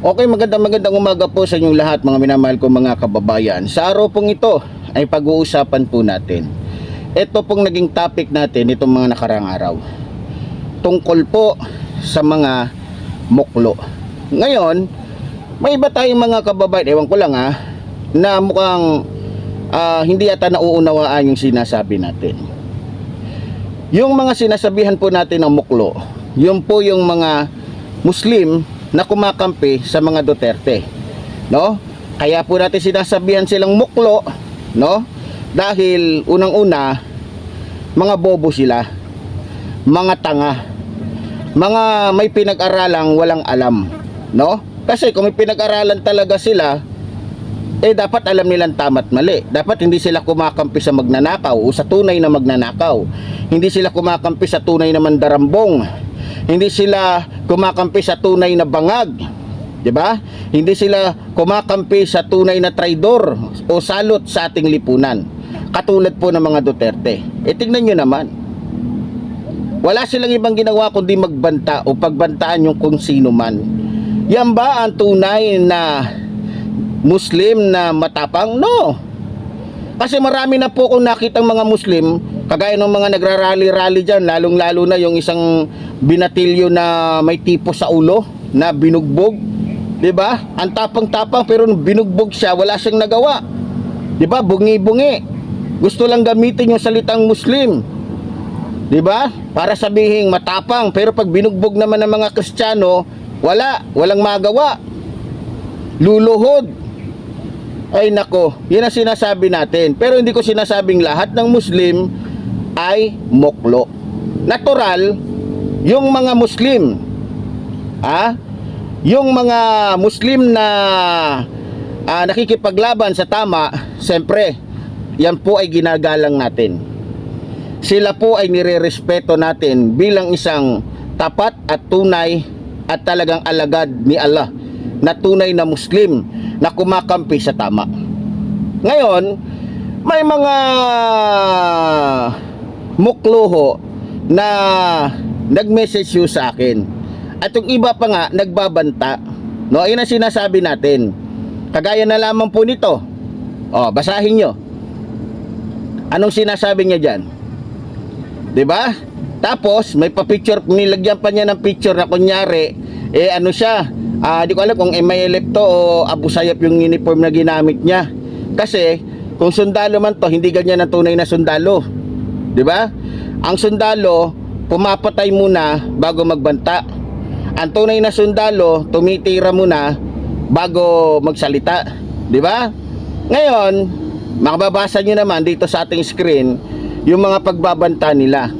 Okay, magandang umaga po sa inyong lahat mga minamahal ko mga kababayan. Sa araw pong ito ay pag-uusapan po natin. Ito pong naging topic natin itong mga nakarang araw. Tungkol po sa mga muklo. Ngayon, may iba tayong mga kababayan, ewan ko lang na mukhang hindi yata nauunawaan yung sinasabi natin. Yung mga sinasabihan po natin ng muklo, yun po yung mga Muslim na kumakampi sa mga Duterte, no? Kaya po natin sinasabihan silang muklo, no? Dahil unang-una, mga bobo sila, mga tanga, mga may pinag-aralang walang alam, no? Kasi kung may pinag-aralan talaga sila, dapat alam nilang tama't mali. Dapat hindi sila kumakampi sa magnanakaw o sa tunay na magnanakaw. Hindi sila kumakampi sa tunay na mandarambong. Hindi sila kumakampi sa tunay na bangag, 'di ba? Hindi sila kumakampi sa tunay na traidor o salot sa ating lipunan. Katulad po ng mga Duterte. Tingnan niyo naman. Wala silang ibang ginawa kundi magbanta o pagbantaan yung kung sino man. Yan ba ang tunay na Muslim na matapang? No. Kasi marami na po kung nakitang mga Muslim, kagaya ng mga nagrarally-rally dyan, lalong-lalo na yung isang binatilyo na may tipo sa ulo, na binugbog. Diba? Ang tapang-tapang pero nung binugbog siya, wala siyang nagawa. Diba? Bungi-bungi. Gusto lang gamitin yung salitang Muslim. Diba? Para sabihing matapang, pero pag binugbog naman ng mga Kristiyano, walang magawa. Luluhod. Ay nako, yun ang sinasabi natin. Pero hindi ko sinasabing lahat ng Muslim ay moklo. Natural, yung mga Muslim, yung mga Muslim na nakikipaglaban sa tama, siyempre, yan po ay ginagalang natin. Sila po ay nirerespeto natin bilang isang tapat at tunay at talagang alagad ni Allah na tunay na Muslim na kumakampi sa tama. Ngayon, may mga mukluho na nag-message you sa akin. At yung iba pa nga nagbabanta. No, ayun ang sinasabi natin. Kagaya na lamang po nito. Basahin nyo. Anong sinasabi niya diyan? 'Di ba? Tapos may pa-picture, nilagyan pa niya ng picture na kunyari ano siya, di ko alam kung MILF to o Abu Sayyaf yung uniform na ginamit niya. Kasi kung sundalo man to, hindi ganyan ang tunay na sundalo. 'Di ba? Ang sundalo pumapatay muna bago magbanta. Ang tunay na sundalo tumitira muna bago magsalita. 'Di ba? Ngayon, makababasa niyo naman dito sa ating screen yung mga pagbabanta nila.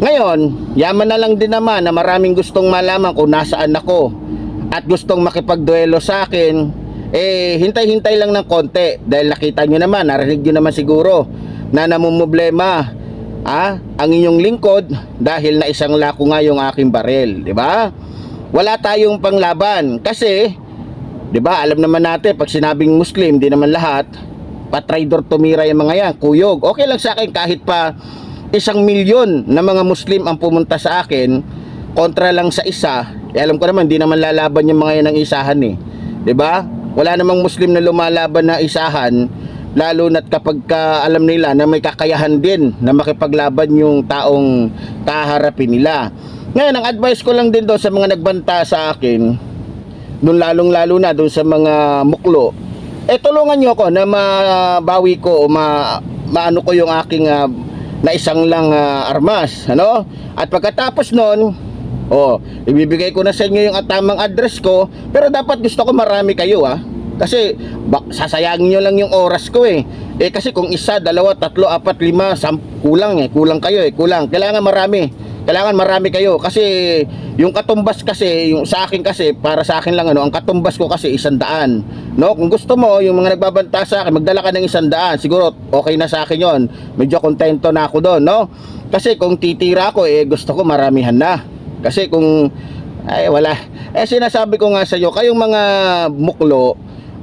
Ngayon, yaman na lang din naman na maraming gustong malaman kung nasaan ako at gustong makipagduelo sa akin. Hintay-hintay lang ng konti dahil nakita nyo naman, narinig nyo naman siguro na namumblema ang inyong lingkod dahil na isang lako nga yung aking baril, di ba? Wala tayong panglaban kasi, di ba, alam naman natin pag sinabing Muslim, di naman lahat patraidor tumira yung mga yan, kuyog. Okay lang sa akin kahit pa 1,000,000 na mga Muslim ang pumunta sa akin kontra lang sa isa. Alam ko naman hindi naman lalaban yung mga yan ng isahan 'di ba? Wala namang Muslim na lumalaban na isahan, lalo na't kapag alam nila na may kakayahan din na makipaglaban yung taong kaharapin nila. Ngayon, ang advice ko lang din doon sa mga nagbanta sa akin, doon lalong-lalo na doon sa mga muklo, tulungan nyo ako na mabawi ko o maano ko yung aking na isang lang armas, ano? At pagkatapos noon, ibibigay ko na sa inyo yung tamang address ko, pero dapat gusto ko marami kayo kasi sasayangin nyo lang yung oras ko kasi kung isa, dalawa, tatlo, apat, lima, kulang kulang kayo kulang, kailangan marami kayo kasi yung katumbas kasi, yung sa akin kasi, para sa akin lang ang katumbas ko kasi 100, no? Kung gusto mo, yung mga nagbabanta sa akin, magdala ka ng 100, siguro okay na sa akin yon. Medyo kontento na ako doon, no? Kasi kung titira ako, gusto ko maramihan na. Kasi kung, wala. Sinasabi ko nga sa iyo, kayong mga muklo,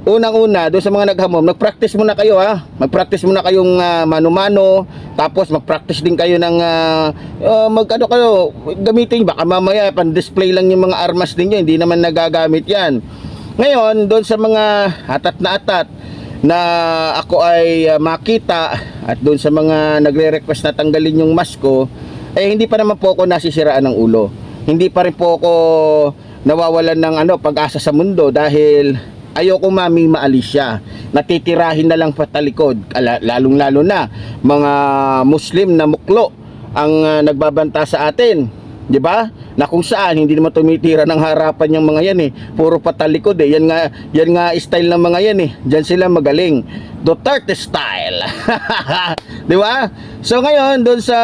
unang-una, doon sa mga naghamon, mag-practice muna kayo mag-practice muna kayong mano-mano, tapos mag-practice din kayo ng kayo, gamitin, baka mamaya pan-display lang yung mga armas ninyo, hindi naman nagagamit yan. Ngayon, doon sa mga atat na ako ay makita at doon sa mga nagre-request na tanggalin yung mask ko, hindi pa naman po ako nasisiraan ng ulo. Hindi pa rin po ako nawawalan ng pag-asa sa mundo dahil ayoko mami maalis siya. Natitirahin na lang patalikod, lalong-lalo na mga Muslim na muklo ang nagbabanta sa atin, 'di ba? Na kung saan hindi naman tumitira ng harapan yung mga yan puro patalikod Yan nga style ng mga yan Diyan sila magaling. Duterte style. 'Di ba? So ngayon doon sa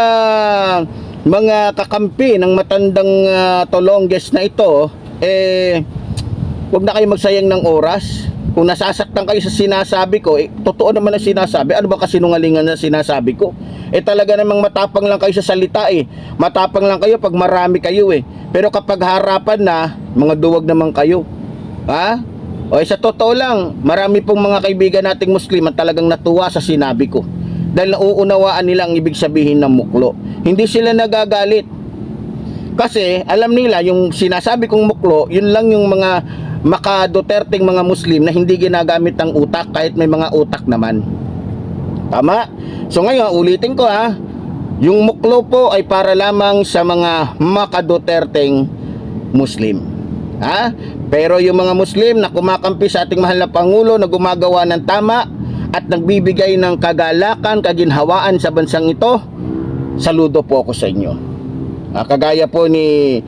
mga kakampi ng matandang Tolonges na ito, huwag na kayo magsayang ng oras. Kung nasasaktan kayo sa sinasabi ko, totoo naman ang sinasabi. Ano ba kasinungalingan na sinasabi ko? Talaga namang matapang lang kayo sa salita Matapang lang kayo pag marami kayo Pero kapag harapan na, mga duwag naman kayo. Ha? Sa totoo lang, marami pong mga kaibigan nating Muslim ang talagang natuwa sa sinabi ko. Dahil nauunawaan nila ang ibig sabihin ng muklo. Hindi sila nagagalit. Kasi alam nila yung sinasabi kong muklo, yun lang yung mga maka-Duterteng mga Muslim na hindi ginagamit ang utak kahit may mga utak naman. Tama? So ngayon, ulitin ko yung muklo po ay para lamang sa mga maka-Duterteng Muslim. Pero yung mga Muslim na kumakampi sa ating mahal na Pangulo na gumagawa ng tama at nagbibigay ng kagalakan, kaginhawaan sa bansang ito, saludo po ako sa inyo. Kagaya po ni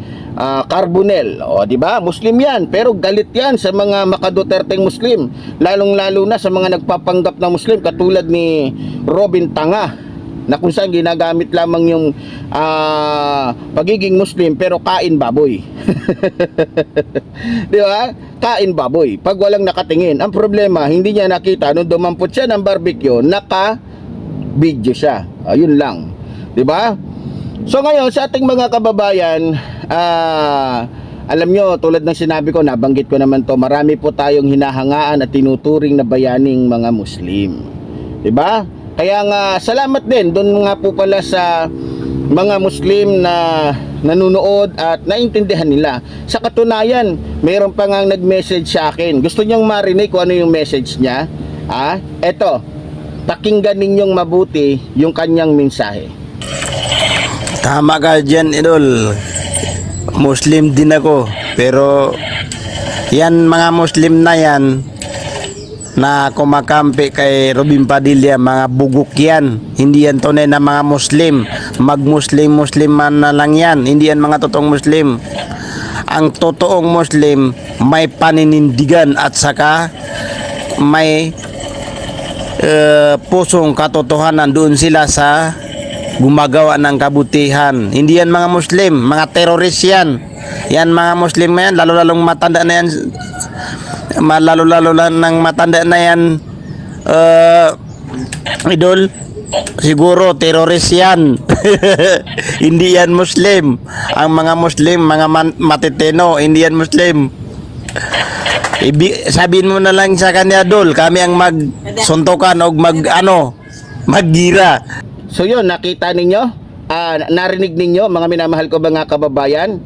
Carbonell, di ba? Muslim yan, pero galit yan sa mga maka-Duterteng Muslim, lalong-lalo na sa mga nagpapanggap na Muslim katulad ni Robin Tanga, na kung saan ginagamit lamang yung pagiging Muslim pero kain baboy. Di ba? Kain baboy pag walang nakatingin. Ang problema, hindi niya nakita nung dumampot siya ng barbecue, naka-video siya. Ayun lang. Di ba? So ngayon sa ating mga kababayan, alam nyo, tulad ng sinabi ko, nabanggit ko naman to, marami po tayong hinahangaan at tinuturing na bayaning mga Muslim. Diba? Kaya nga, salamat din doon nga po pala sa mga Muslim na nanonood at naintindihan nila. Sa katunayan, mayroon pa nga nag-message sa akin. Gusto niyang marinig kung ano yung message niya. Eto, pakinggan ninyong mabuti yung kanyang mensahe. Tama ka dyan, idol. Muslim din ako. Pero yan mga Muslim na yan na kumakampi kay Robin Padilla, mga bugok yan. Hindi yan tunay na mga Muslim. Mag-Muslim man na lang yan. Hindi yan mga totoong Muslim. Ang totoong Muslim may paninindigan at saka may pusong katotohanan. Doon sila sa gumagawa ng kabutihan. Hindi yan mga Muslim, mga terorist yan. Yan mga Muslim yan, lalo-lalong matanda na yan. Lalo-lalo lang ng matanda na yan, idol. Siguro terorist yan. Hindi yan Muslim. Ang mga Muslim, mga matitino, hindi yan Muslim. Sabihin mo na lang sa kanya, idol, kami ang magsuntukan o maggira. So yun, nakita ninyo, narinig ninyo, mga minamahal ko mga kababayan,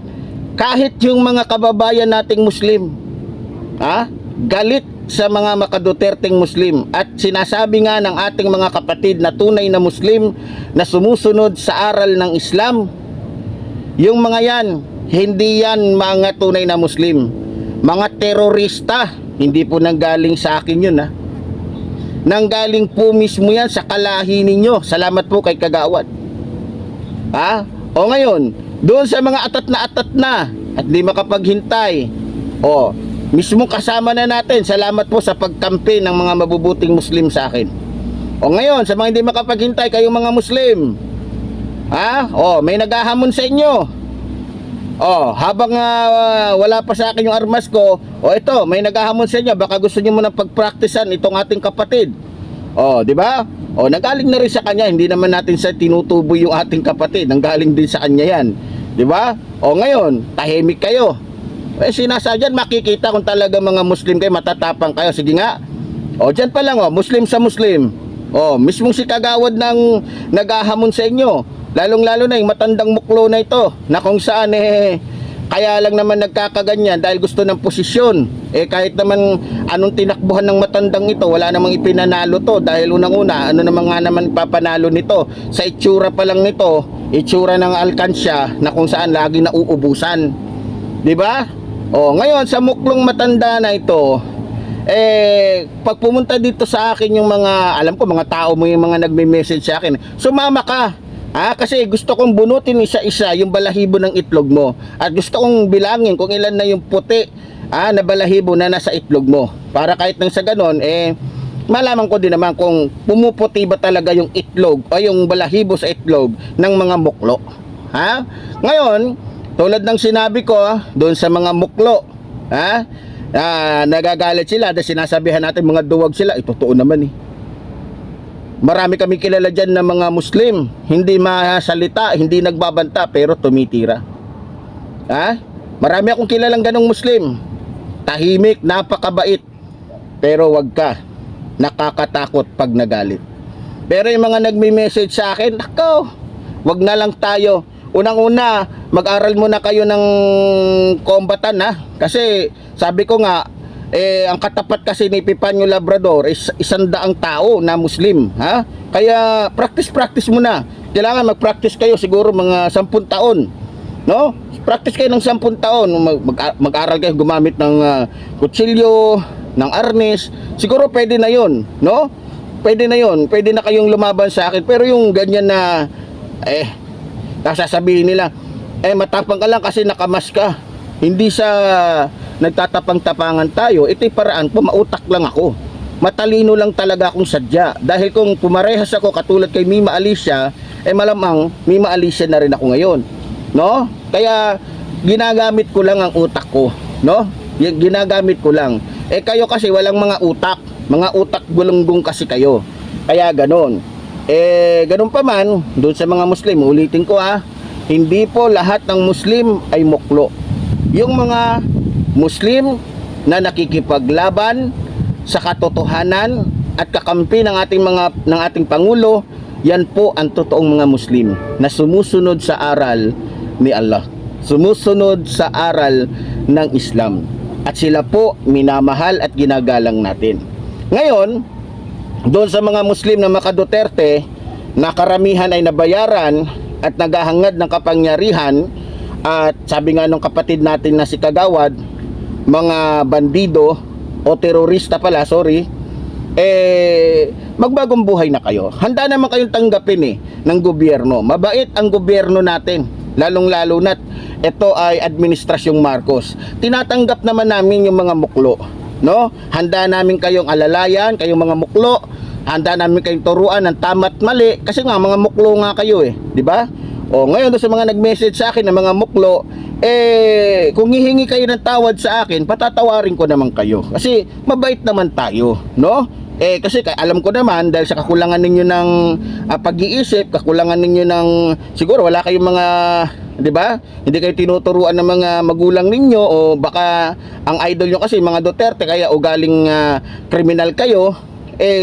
kahit yung mga kababayan nating Muslim, galit sa mga maka-Duterteng Muslim, at sinasabi nga ng ating mga kapatid na tunay na Muslim na sumusunod sa aral ng Islam, yung mga yan, hindi yan mga tunay na Muslim, mga terorista. Hindi po nanggaling sa akin yun nanggaling po mismo yan sa kalahi ninyo. Salamat po kay Kagawad. O ngayon, doon sa mga atat na at di makapaghintay, mismo kasama na natin, salamat po sa pagkampi ng mga mabubuting Muslim sa akin. O ngayon, sa mga hindi makapaghintay, kayong mga Muslim, may naghahamon sa inyo. Habang wala pa sa akin yung armas ko, ito, may naghahamon sa inyo, baka gusto niyo muna pagpraktisan itong ating kapatid. Di ba? Nagaling na rin sa kanya, hindi naman natin sa tinutubo yung ating kapatid, nanggaling din sa kanya yan. Di ba? Ngayon, tahimik kayo. Sinasadyan, makikita kung talaga mga Muslim kayo, matatapang kayo. Sige nga. Dyan pa lang, Muslim sa Muslim. Mismong si Kagawad nang naghahamon sa inyo. Lalong-lalo na yung matandang muklo na ito, na kung saan Kaya lang naman nagkakaganyan dahil gusto ng posisyon. Kahit naman anong tinakbuhan ng matandang ito, wala namang ipinanalo to. Dahil unang-una, ano naman nga naman papanalo nito? Sa itsura pa lang nito, itsura ng alkansya na kung saan lagi nauubusan. Di ba? Ngayon sa muklong matanda na ito, pag pumunta dito sa akin yung mga, alam ko mga tao mo yung mga nagme-message sa akin, sumama ka. Kasi gusto kong bunutin isa-isa yung balahibo ng itlog mo. At gusto kong bilangin kung ilan na yung puti na balahibo na nasa itlog mo. Para kahit nang sa ganon, malaman ko din naman kung pumuputi ba talaga yung itlog o yung balahibo sa itlog ng mga muklo. Ngayon, tulad ng sinabi ko doon sa mga muklo, nagagalit sila dahil sinasabihan natin mga duwag sila. Totoo naman Marami kami kilala dyan na mga Muslim, hindi masalita, hindi nagbabanta, pero tumitira. Marami akong kilalang ganong Muslim, tahimik, napakabait, pero wag ka, nakakatakot pag nagalit. Pero yung mga nagme-message sa akin, nako, wag na lang tayo. Unang-una, mag-aral muna kayo ng kombatan kasi sabi ko nga, ang katapat kasi ni Epifanio Labrador is 100 tao na Muslim, kaya practice muna. Kailangan mag-practice kayo siguro mga 10 taon, no? Practice kayo ng 10 taon, mag-aral kayo gumamit ng kutsilyo, ng arnis. Siguro pwede na 'yon, no? Pwede na 'yon. Pwede na kayong lumaban sa akin. Pero yung ganyan na sasabihin nila, matapang ka lang kasi nakamas ka. Hindi sa nagtatapang-tapangan tayo. Ito'y paraan po, mautak lang ako. Matalino lang talaga akong sadya. Dahil kung pumarehas ako katulad kay Mima Alicia, malamang Mima Alicia na rin ako ngayon. No? Kaya ginagamit ko lang ang utak ko. No? Ginagamit ko lang. Kayo kasi walang mga utak. Mga utak gulunggong kasi kayo. Kaya ganon. Ganon pa man, doon sa mga Muslim, ulitin ko hindi po lahat ng Muslim ay muklo. Yung mga Muslim na nakikipaglaban sa katotohanan at kakampi ng ating pangulo, yan po ang totoong mga Muslim na sumusunod sa aral ni Allah, sumusunod sa aral ng Islam, at sila po minamahal at ginagalang natin. Ngayon, doon sa mga Muslim na maka-Duterte na karamihan ay nabayaran at naghahangad ng kapangyarihan, at sabi nga nung kapatid natin na si Kagawad, mga bandido o terorista pala, magbagong buhay na kayo. Handa naman kayong tanggapin ng gobyerno. Mabait ang gobyerno natin, lalong-lalo na't ito ay administrasyong Marcos. Tinatanggap naman namin yung mga muklo, no? Handa namin kayong alalayan, kayong mga muklo. Handa namin kayong turuan ng tama't mali kasi nga mga muklo nga kayo di ba? Ngayon doon sa mga nag-message sa akin ng mga muklo, kung hihingi kayo ng tawad sa akin, patatawarin ko naman kayo. Kasi mabait naman tayo, no? Kasi alam ko naman dahil sa kakulangan ninyo ng pag-iisip, kakulangan ninyo ng siguro wala kayong mga, 'di ba? Hindi kayo tinuturuan ng mga magulang ninyo, o baka ang idol nyo kasi mga Duterte kaya ugaling kriminal kayo,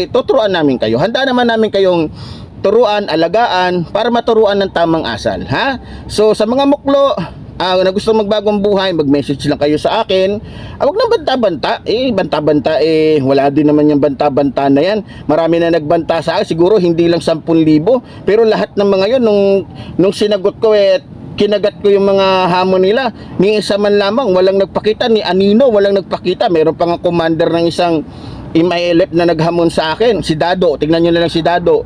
tuturuan namin kayo. Handa naman namin kayong turuan, alagaan para maturuan ng tamang asal, So sa mga muklo na gusto magbagong buhay, mag-message lang kayo sa akin. Wag na banta-banta. Banta-banta, wala din naman yung banta-banta na yan. Marami na nagbanta sa akin, siguro hindi lang 10,000, pero lahat ng mga yun nung sinagot ko kinagat ko yung mga hamon nila. Ni isa man lamang walang nagpakita, ni Anino walang nagpakita. Meron pa nga commander ng isang MILF na naghamon sa akin, si Dado. Tingnan nyo na lang si Dado.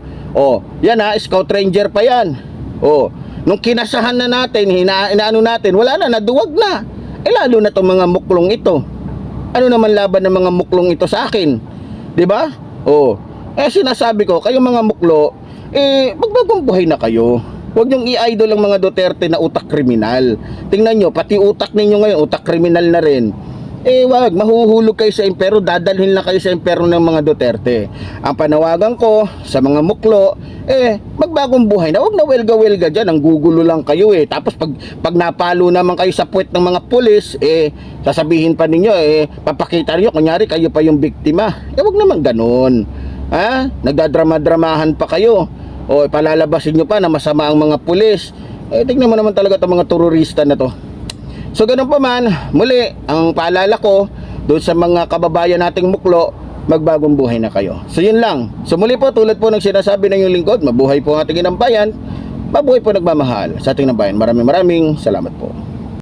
Yan Scout Ranger pa yan. Nung kinasahan na natin, inaano natin, wala na, naduwag na. Lalo na itong mga muklong ito. Ano naman laban ng mga muklong ito sa akin? 'Di ba? Sinasabi ko, kayo mga muklo, magbagong buhay na kayo. Huwag niyong i-idol ang mga Duterte na utak kriminal. Tingnan nyo, pati utak ninyo ngayon, utak kriminal na rin. Wag, mahuhulog kayo sa impero, dadalhin lang kayo sa impero ng mga Duterte. Ang panawagan ko sa mga muklo, magbagong buhay na. Huwag na welga-welga dyan, ang gugulo lang kayo Tapos pag napalo naman kayo sa puwet ng mga pulis, sasabihin pa ninyo, papakita niyo kunyari kayo pa yung biktima. Huwag naman ganun. Nagdadrama-dramahan pa kayo. Palalabasin nyo pa na masama ang mga pulis. Tignan mo naman talaga itong mga terorista na to. So ganun pa man, muli, ang paalala ko doon sa mga kababayan nating muklo, magbagong buhay na kayo. So yun lang. So muli po, tulad po ng sinasabi ng yung lingkod, mabuhay po ang ating inang bayan, mabuhay po nagmamahal sa ating inang bayan. Maraming salamat po.